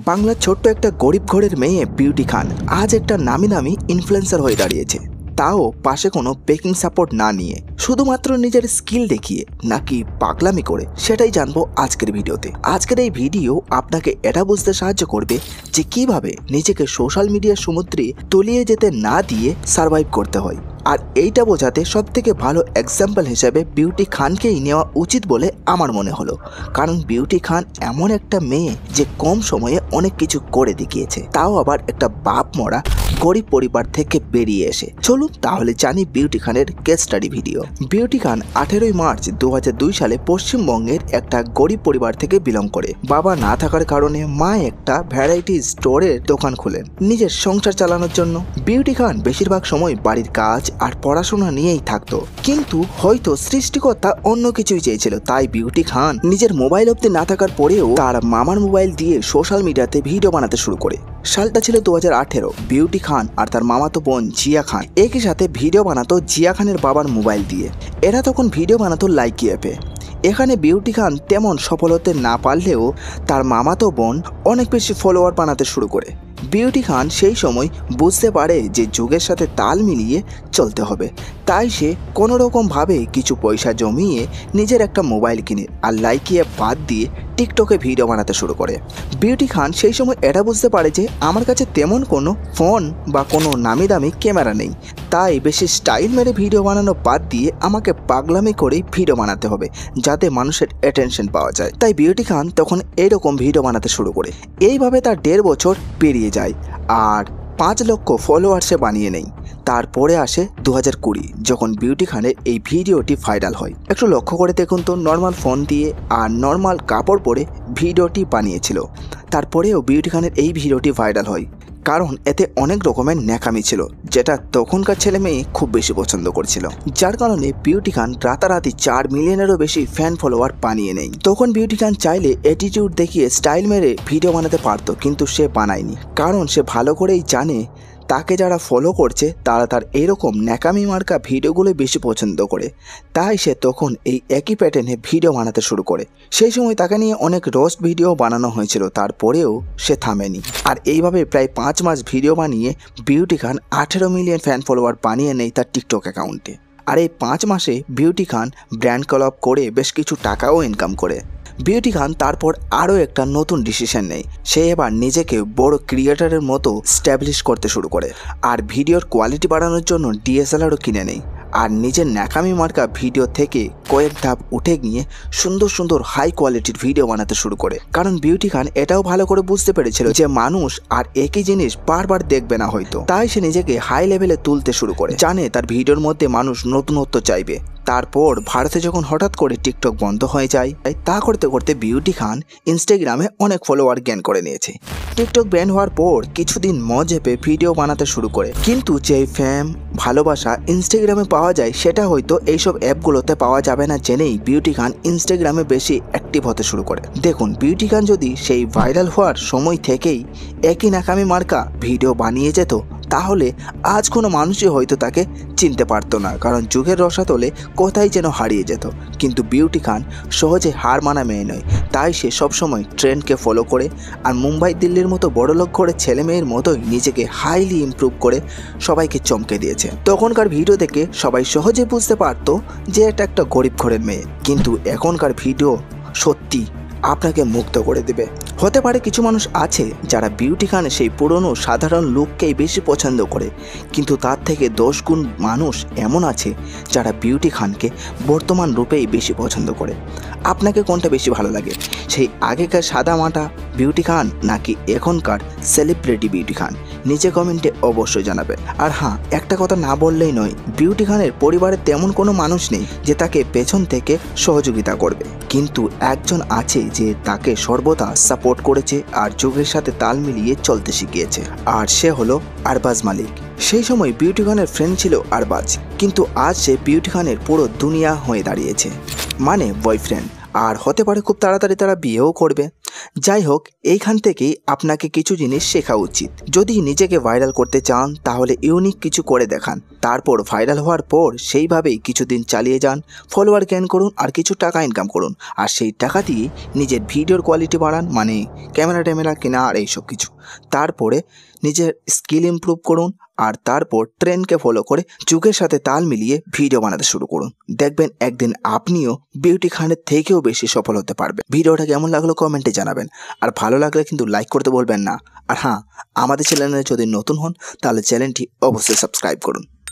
বাংলার ছোট্ট একটা গরিব ঘরের মেয়ে বিউটি খান আজ একটা নামি দামি ইনফ্লুয়েন্সার হয়ে দাঁড়িয়েছে, তাও পাশে কোনো বেকিং সাপোর্ট না নিয়ে, শুধুমাত্র নিজের স্কিল দেখিয়ে নাকি পাগলামি করে, সেটাই জানবো আজকের ভিডিওতে। আজকের এই ভিডিও আপনাকে এটা বুঝতে সাহায্য করবে যে কিভাবে নিজেকে সোশ্যাল মিডিয়ার সমুদ্রে তলিয়ে যেতে না দিয়ে সার্ভাইভ করতে হয়। আর এইটা বোঝাতে সবথেকে ভালো এক্সাম্পল হিসেবে বিউটি খানকেই নেওয়া উচিত বলে আমার মনে হলো, কারণ বিউটি খান এমন একটা মেয়ে যে কম সময়ে অনেক কিছু করে দেখিয়েছে, তাও আবার একটা বাপ মরা গরিব পরিবার থেকে বেরিয়ে এসে। চলুন তাহলে জানি বিউটি খানের কেস স্টাডি ভিডিও। বিউটি খান 18 মার্চ 2002 সালে পশ্চিমবঙ্গের একটা গরিব পরিবার থেকে বিলং করে। বাবা না থাকার কারণে মা একটা ভ্যারাইটি স্টোরের দোকান খোলেন নিজের সংসার চালানোর জন্য। বিউটি খান বেশিরভাগ সময় বাড়ির কাজ আর পড়াশোনা নিয়েই থাকতো, কিন্তু হয়তো সৃষ্টিকর্তা অন্য কিছুই চেয়েছিল, তাই বিউটি খান নিজের মোবাইল অবধি না থাকার পরেও তার মামার মোবাইল দিয়ে সোশ্যাল মিডিয়াতে ভিডিও বানাতে শুরু করে। সালটা ছিল 2018। বিউটি খান আর তার মামাতো বোন জিয়া খান একই সাথে ভিডিও বানাতো জিয়া খানের বাবার মোবাইল দিয়ে। এরা তখন ভিডিও বানাতো লাইকি অ্যাপে। এখানে বিউটি খান তেমন সফল হতে না পারলেও তার মামাতো বোন অনেক বেশি ফলোয়ার বানাতে শুরু করে। বিউটি খান সেই সময় বুঝতে পারে যে যুগের সাথে তাল মিলিয়ে চলতে হবে, তাই সে কোনোরকমভাবে কিছু পয়সা জমিয়ে নিজের একটা মোবাইল কিনে আর লাইকি অ্যাপ বাদ দিয়ে টিকটকে ভিডিও বানাতে শুরু করে। বিউটি খান সেই সময় এটা বুঝতে পারে যে আমার কাছে তেমন কোনো ফোন বা কোনো নামি দামি ক্যামেরা নেই, তাই বেশি স্টাইল মেরে ভিডিও বানানো বাদ দিয়ে আমাকে পাগলামি করেই ভিডিও বানাতে হবে যাতে মানুষের অ্যাটেনশন পাওয়া যায়। তাই বিউটি খান তখন এইরকম ভিডিও বানাতে শুরু করে। এইভাবে তার 1.5 বছর পেরিয়ে যায় আর 5 লক্ষ ফলোয়ার্সে বানিয়ে নেয়। তারপরে আসে 2020, যখন বিউটি খানের এই ভিডিওটি ভাইরাল হয়। একটু লক্ষ্য করে দেখুন তো, নর্মাল ফোন দিয়ে আর নর্মাল কাপড় পরে ভিডিওটি বানিয়েছিল। তারপরেও বিউটি খানের এই ভিডিওটি ভাইরাল হয় কারণ এতে অনেক রকমের ন্যাকামি ছিল, যেটা তখনকার ছেলে মেয়ে খুব বেশি পছন্দ করছিল, যার কারণে বিউটি খান রাতারাতি 4 মিলিয়নেরও বেশি ফ্যান ফলোয়ার বানিয়ে নেয়। তখন বিউটি খান চাইলে অ্যাটিটিউড দেখিয়ে স্টাইল মেরে ভিডিও বানাতে পারতো, কিন্তু সে বানায়নি, কারণ সে ভালো করেই জানে তাকে যারা ফলো করছে তারা তার এরকম ন্যাকামি মার্কা ভিডিওগুলো বেশি পছন্দ করে। তাই সে তখন এই একই প্যাটার্নে ভিডিও বানাতে শুরু করে। সেই সময় তাকে নিয়ে অনেক রোস্ট ভিডিও বানানো হয়েছিল, তারপরেও সে থামেনি। আর এইভাবে প্রায় 5 মাস ভিডিও বানিয়ে বিউটি খান 18 মিলিয়ন ফ্যান ফলোয়ার বানিয়ে নেয় তার টিকটক অ্যাকাউন্টে। আর এই 5 মাসে বিউটি খান ব্র্যান্ড কলাপ করে বেশ কিছু টাকাও ইনকাম করে। বিউটি খান তারপর আরও একটা নতুন ডিসিশন নেয়। সে এবার নিজেকে বড় ক্রিয়েটারের মতো স্ট্যাবলিশ করতে শুরু করে আর ভিডিওর কোয়ালিটি বাড়ানোর জন্য ডিএসএলআরও কিনে নেয়। আর নিজের ন্যাকামি মার্কা ভিডিও থেকে কয়েক ধাপ উঠে গিয়ে সুন্দর সুন্দর হাই কোয়ালিটির ভিডিও বানাতে শুরু করে, কারণ বিউটি খান এটাও ভালো করে বুঝতে পেরেছিল যে মানুষ আর একই জিনিস বারবার দেখবে না হয়তো। তাই সে নিজেকে হাই লেভেলে তুলতে শুরু করে, জানে তার ভিডিওর মধ্যে মানুষ নতুনত্ব চাইবে। তারপর ভারতে যখন হঠাৎ করে টিকটক বন্ধ হয়ে যায়, তা করতে করতে বিউটি খান ইনস্টাগ্রামে অনেক ফলোয়ার গেইন করে নিয়েছে। টিকটক ব্যান হওয়ার পর কিছুদিন মজা পেয়ে ভিডিও বানাতে শুরু করে, কিন্তু যে ফ্যাম ভালোবাসা ইনস্টাগ্রামে পাওয়া যায় সেটা হয়তো এইসব অ্যাপগুলোতে পাওয়া যাবে না জেনেই বিউটি খান ইনস্টাগ্রামে বেশি অ্যাক্টিভ হতে শুরু করে। দেখুন, বিউটি খান যদি সেই ভাইরাল হওয়ার সময় থেকেই একই নাকামি মার্কা ভিডিও বানিয়ে যেত তাহলে আজ কোনো মানুষই হয়তো তাকে চিনতে পারতো না, কারণ যুগের রসাতলে কোথায় যেন হারিয়ে যেত। কিন্তু বিউটি খান সহজে হার মানা মেয়ে নয়, তাই সে সবসময় ট্রেন্ডকে ফলো করে আর মুম্বাই দিল্লির মতো বড়লোক ঘরের ছেলে মেয়ের মতোই নিজেকে হাইলি ইমপ্রুভ করে সবাইকে চমকে দিয়েছে। তখনকার ভিডিও দেখে সবাই সহজে বুঝতে পারতো যে এটা একটা গরিব ঘরের মেয়ে, কিন্তু এখনকার ভিডিও সত্যি আপনাকে মুক্ত করে দেবে। হতে পারে কিছু মানুষ আছে যারা বিউটি খানের সেই পুরনো সাধারণ লুককেই বেশি পছন্দ করে, কিন্তু তার থেকে 10 গুণ মানুষ এমন আছে যারা বিউটি খানকে বর্তমান রূপেই বেশি পছন্দ করে। আপনাকে কোনটা বেশি ভালো লাগে, সেই আগেকার সাদা মাটা বিউটি খান নাকি এখনকার সেলিব্রিটি বিউটি খান? নিচে কমেন্টে অবশ্যই জানাবেন। আর হ্যাঁ, একটা কথা না বললেই নয়, বিউটি খানের পরিবারে তেমন কোনো মানুষ নেই যে তাকে পেছন থেকে সহযোগিতা করবে, কিন্তু একজন আছে যে তাকে সর্বদা সাপোর্ট করেছে আর যুগের সাথে তাল মিলিয়ে চলতে শিখিয়েছে, আর সে হলো আরবাজ মালিক। সেই সময় বিউটি খানের ফ্রেন্ড ছিল আরবাজ, কিন্তু আজ সে বিউটি খানের পুরো দুনিয়া হয়ে দাঁড়িয়েছে, মানে বয়ফ্রেন্ড। আর হতে পারে খুব তাড়াতাড়ি তারা বিয়েও করবে। যাই হোক, এইখান থেকেই আপনাকে কিছু জিনিস শেখা উচিত। যদি নিজেকে ভাইরাল করতে চান তাহলে ইউনিক কিছু করে দেখান, তারপর ভাইরাল হওয়ার পর সেইভাবেই কিছুদিন চালিয়ে যান, ফলোয়ার গেইন করুন আর কিছু টাকা ইনকাম করুন। আর সেই টাকা দিয়ে নিজের ভিডিওর কোয়ালিটি বাড়ান, মানে ক্যামেরা কেনা আর এইসব কিছু। তারপরে নিজের স্কিল ইমপ্রুভ করুন আর তারপর ট্রেন্ডকে ফলো করে যুগের সাথে তাল মিলিয়ে ভিডিও বানাতে শুরু করুন। দেখবেন একদিন আপনিও বিউটি খানের থেকেও বেশি সফল হতে পারবেন। ভিডিওটা কেমন লাগলো কমেন্টে জানাবেন, আর ভালো লাগলে কিন্তু লাইক করতে বলবেন না। আর হ্যাঁ, আমাদের চ্যানেলে যদি নতুন হন তাহলে চ্যানেলটি অবশ্যই সাবস্ক্রাইব করুন।